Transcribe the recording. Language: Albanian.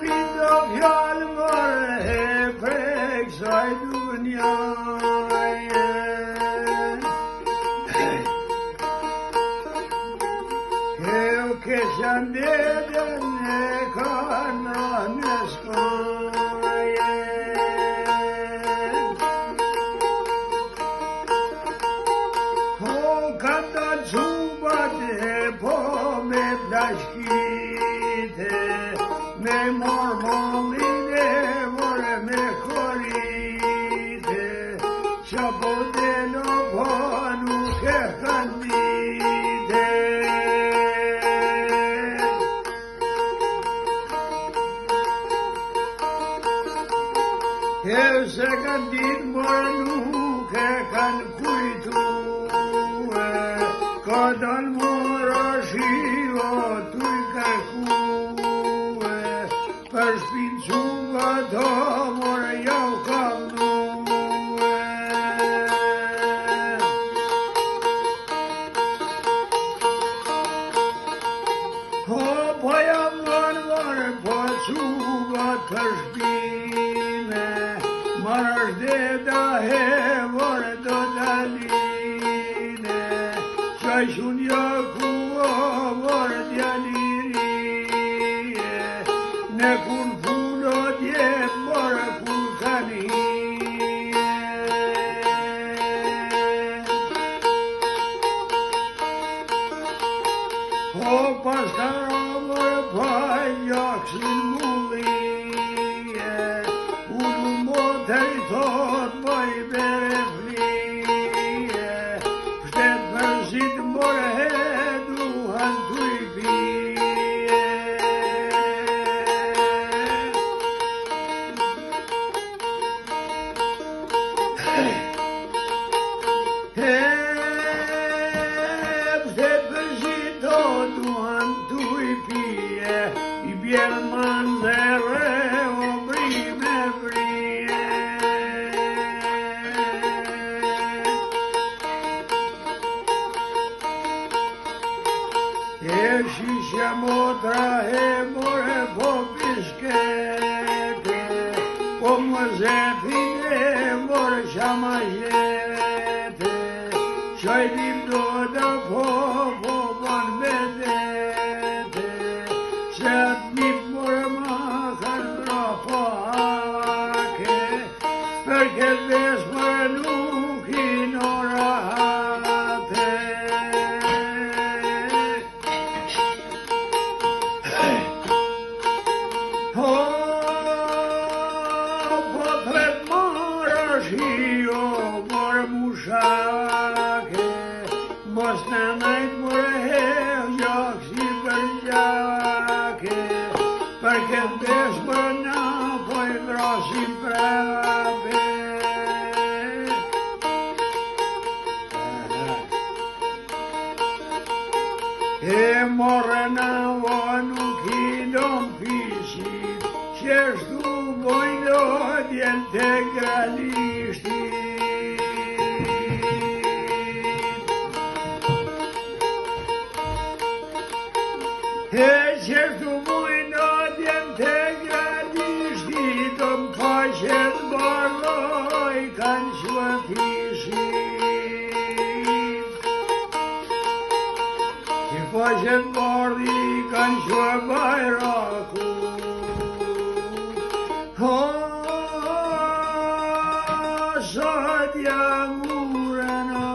Vido fjallë mërë prek saj dunjaje. Keo keshan deden e kana në shkaje. Kada qubat e po me plashkite, me mormolin e vore me korite, qa po delo po nuk e kandite. E se kandit mor nuk e kanë kujtu, ka dal mora shio tuj kërkue, për shpin quga do mora jau kallue. Po jam varë, po quga të shpine, marrë shdeda he vore do daline, shun jaku avor djalirie, ne kun fulo djet mor kun kanije. O pastarovor pajjaksin mullie, ulu moter thot moj bere flie, shtet përzit more duhan tuj bie. Shtet përzit duhan tuj bie, I bjerë manzere o brime brie. E shisha motra e more po piskete, po më zepin e more shama jete, qaj dim do da po ban bedete, se atë nip more ma kanë bra pake, për këtë ves more nuk I norate. Shio mor mushake, mos në najt more heo jak si bërgjake, për këtë besh më na po I vrasim prape. E more na vo nuk I lom pisit, qeshtu bojnë odjen të gralishtit. E qeshtu bojnë odjen të gralishtit, të më faqet barloj kanë shvëtishit. I faqet bardi kanë shvë bajraku, Sadja murena,